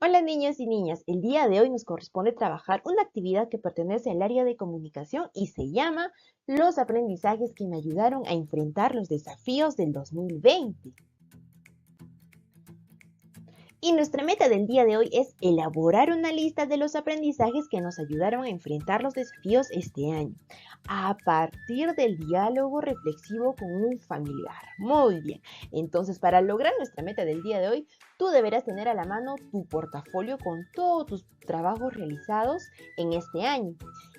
Hola niños y niñas, el día de hoy nos corresponde trabajar una actividad que pertenece al área de comunicación y se llama Los aprendizajes que me ayudaron a enfrentar los desafíos del 2020. Y nuestra meta del día de hoy es elaborar una lista de los aprendizajes que nos ayudaron a enfrentar los desafíos este año, a partir del diálogo reflexivo con un familiar. Muy bien, entonces para lograr nuestra meta del día de hoy, tú deberás tener a la mano tu portafolio con todos tus trabajos realizados en este año.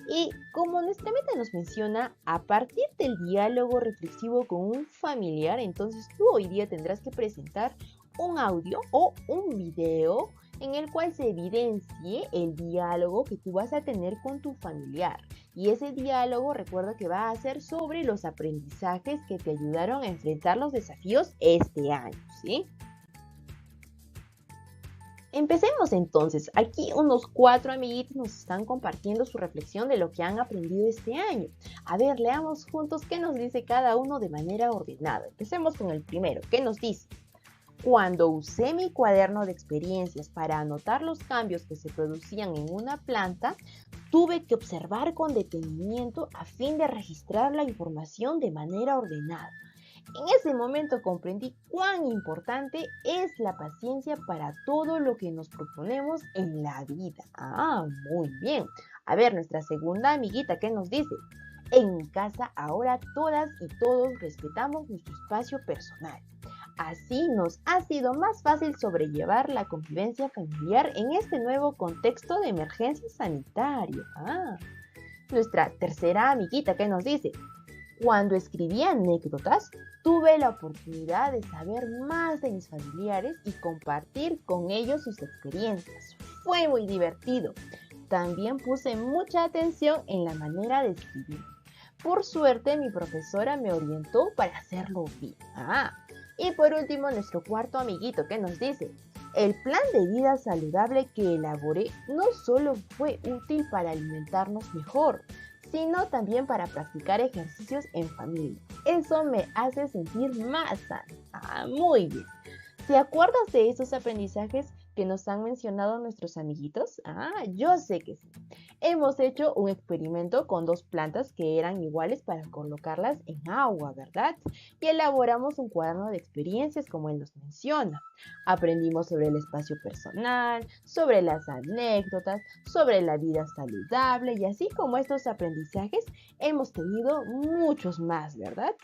Y como nuestra meta nos menciona, a partir del diálogo reflexivo con un familiar, entonces tú hoy día tendrás que presentar un audio o un video en el cual se evidencie el diálogo que tú vas a tener con tu familiar. Y ese diálogo recuerda que va a ser sobre los aprendizajes que te ayudaron a enfrentar los desafíos este año, ¿sí? Empecemos entonces. Aquí unos 4 amiguitos nos están compartiendo su reflexión de lo que han aprendido este año. A ver, leamos juntos qué nos dice cada uno de manera ordenada. Empecemos con el primero. ¿Qué nos dice? Cuando usé mi cuaderno de experiencias para anotar los cambios que se producían en una planta, tuve que observar con detenimiento a fin de registrar la información de manera ordenada. En ese momento comprendí cuán importante es la paciencia para todo lo que nos proponemos en la vida. Ah, muy bien. A ver, nuestra segunda amiguita, ¿qué nos dice? En mi casa ahora todas y todos respetamos nuestro espacio personal. Así nos ha sido más fácil sobrellevar la convivencia familiar en este nuevo contexto de emergencia sanitaria. Nuestra tercera amiguita que nos dice, cuando escribí anécdotas, tuve la oportunidad de saber más de mis familiares y compartir con ellos sus experiencias. Fue muy divertido. También puse mucha atención en la manera de escribir. Por suerte, mi profesora me orientó para hacerlo bien. Y por último, nuestro cuarto amiguito que nos dice, el plan de vida saludable que elaboré no solo fue útil para alimentarnos mejor, sino también para practicar ejercicios en familia. Eso me hace sentir más sano. Muy bien. ¿Te acuerdas de esos aprendizajes que nos han mencionado nuestros amiguitos? Yo sé que sí. Hemos hecho un experimento con dos plantas que eran iguales para colocarlas en agua, ¿verdad? Y elaboramos un cuaderno de experiencias como él nos menciona. Aprendimos sobre el espacio personal, sobre las anécdotas, sobre la vida saludable y así como estos aprendizajes hemos tenido muchos más, ¿verdad?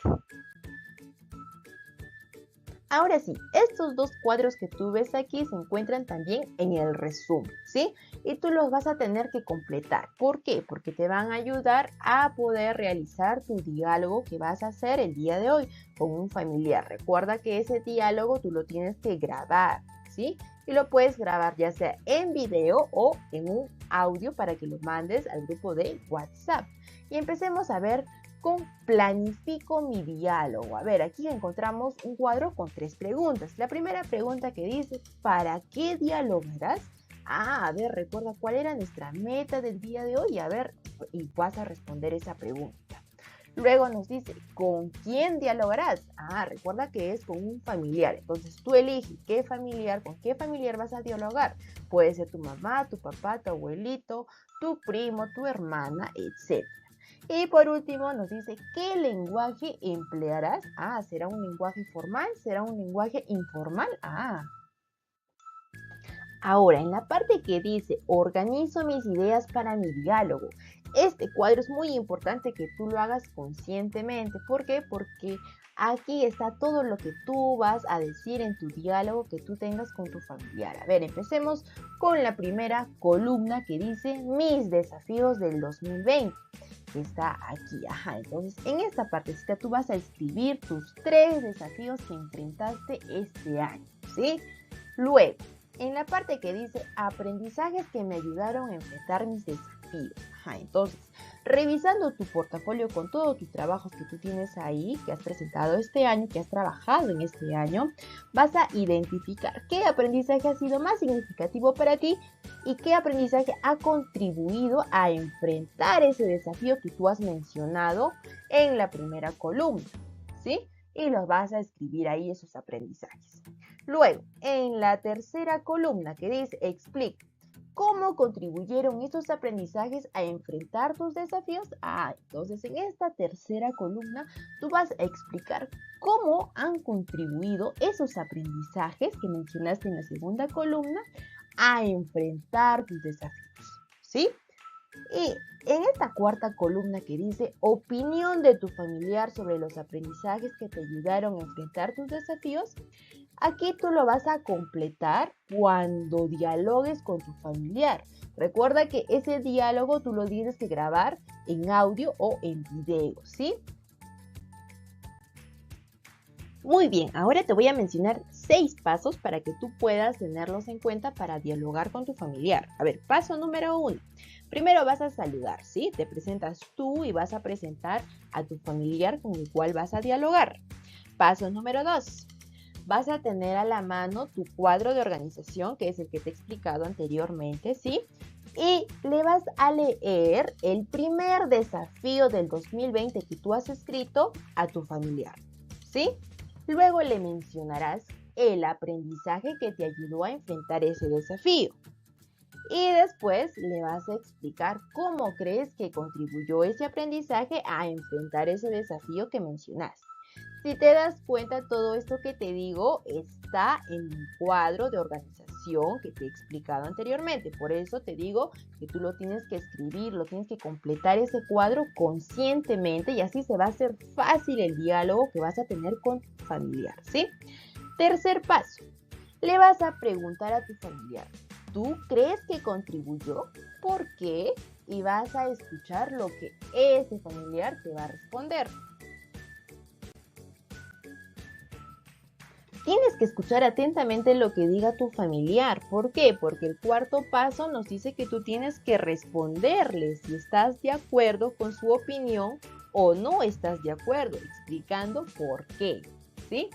Ahora sí, estos dos cuadros que tú ves aquí se encuentran también en el resumen, ¿sí? Y tú los vas a tener que completar. ¿Por qué? Porque te van a ayudar a poder realizar tu diálogo que vas a hacer el día de hoy con un familiar. Recuerda que ese diálogo tú lo tienes que grabar, ¿sí? Y lo puedes grabar ya sea en video o en un audio para que lo mandes al grupo de WhatsApp. Y empecemos a ver con planifico mi diálogo. A ver, aquí encontramos un cuadro con 3 preguntas. La primera pregunta que dice, ¿para qué dialogarás? A ver, recuerda cuál era nuestra meta del día de hoy. A ver, y vas a responder esa pregunta. Luego nos dice, ¿con quién dialogarás? Recuerda que es con un familiar. Entonces tú eliges qué familiar, con qué familiar vas a dialogar. Puede ser tu mamá, tu papá, tu abuelito, tu primo, tu hermana, etc. Y por último nos dice, ¿qué lenguaje emplearás? ¿Será un lenguaje formal? ¿Será un lenguaje informal? Ahora, en la parte que dice, organizo mis ideas para mi diálogo. Este cuadro es muy importante que tú lo hagas conscientemente. ¿Por qué? Porque aquí está todo lo que tú vas a decir en tu diálogo que tú tengas con tu familiar. A ver, empecemos con la primera columna que dice, mis desafíos del 2020. Que está aquí. Entonces en esta partecita tú vas a escribir tus 3 desafíos que enfrentaste este año, ¿sí? Luego, en la parte que dice aprendizajes que me ayudaron a enfrentar mis desafíos. Entonces, revisando tu portafolio con todos tus trabajos que tú tienes ahí, que has presentado este año, que has trabajado en este año, vas a identificar qué aprendizaje ha sido más significativo para ti y qué aprendizaje ha contribuido a enfrentar ese desafío que tú has mencionado en la primera columna, ¿sí? Y los vas a escribir ahí esos aprendizajes. Luego, en la tercera columna que dice explica cómo contribuyeron estos aprendizajes a enfrentar tus desafíos. Entonces en esta tercera columna tú vas a explicar cómo han contribuido esos aprendizajes que mencionaste en la segunda columna a enfrentar tus desafíos, ¿sí? Y en esta cuarta columna que dice opinión de tu familiar sobre los aprendizajes que te ayudaron a enfrentar tus desafíos, aquí tú lo vas a completar cuando dialogues con tu familiar. Recuerda que ese diálogo tú lo tienes que grabar en audio o en video, ¿sí? Muy bien, ahora te voy a mencionar 6 pasos para que tú puedas tenerlos en cuenta para dialogar con tu familiar. A ver, paso número 1. Primero vas a saludar, ¿sí? Te presentas tú y vas a presentar a tu familiar con el cual vas a dialogar. Paso número 2. Vas a tener a la mano tu cuadro de organización, que es el que te he explicado anteriormente, ¿sí? Y le vas a leer el primer desafío del 2020 que tú has escrito a tu familiar, ¿sí? Luego le mencionarás el aprendizaje que te ayudó a enfrentar ese desafío. Y después le vas a explicar cómo crees que contribuyó ese aprendizaje a enfrentar ese desafío que mencionaste. Si te das cuenta, todo esto que te digo está en un cuadro de organización que te he explicado anteriormente. Por eso te digo que tú lo tienes que escribir, lo tienes que completar ese cuadro conscientemente y así se va a hacer fácil el diálogo que vas a tener con tu familiar, ¿sí? Tercer paso, le vas a preguntar a tu familiar, ¿tú crees que contribuyó? ¿Por qué? Y vas a escuchar lo que ese familiar te va a responder. Tienes que escuchar atentamente lo que diga tu familiar. ¿Por qué? Porque el cuarto paso nos dice que tú tienes que responderle si estás de acuerdo con su opinión o no estás de acuerdo, explicando por qué, ¿sí?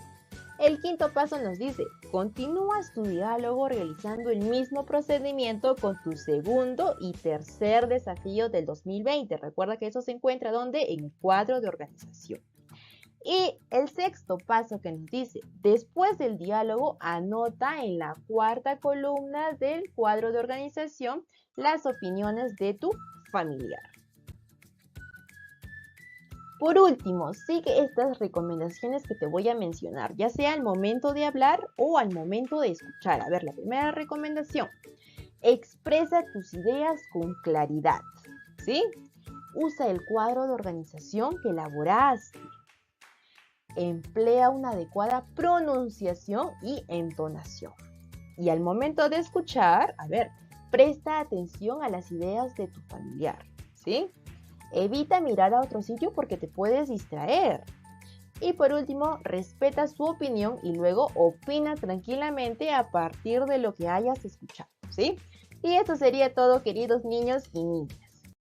El quinto paso nos dice, continúas tu diálogo realizando el mismo procedimiento con tu segundo y tercer desafío del 2020. Recuerda que eso se encuentra ¿dónde? En el cuadro de organización. Y el sexto paso que nos dice, después del diálogo, anota en la cuarta columna del cuadro de organización las opiniones de tu familiar. Por último, sigue estas recomendaciones que te voy a mencionar, ya sea al momento de hablar o al momento de escuchar. A ver, la primera recomendación, expresa tus ideas con claridad, ¿sí? Usa el cuadro de organización que elaboraste. Emplea una adecuada pronunciación y entonación. Y al momento de escuchar, a ver, presta atención a las ideas de tu familiar, ¿sí? Evita mirar a otro sitio porque te puedes distraer. Y por último, respeta su opinión y luego opina tranquilamente a partir de lo que hayas escuchado, ¿sí? Y eso sería todo, queridos niños y niñas.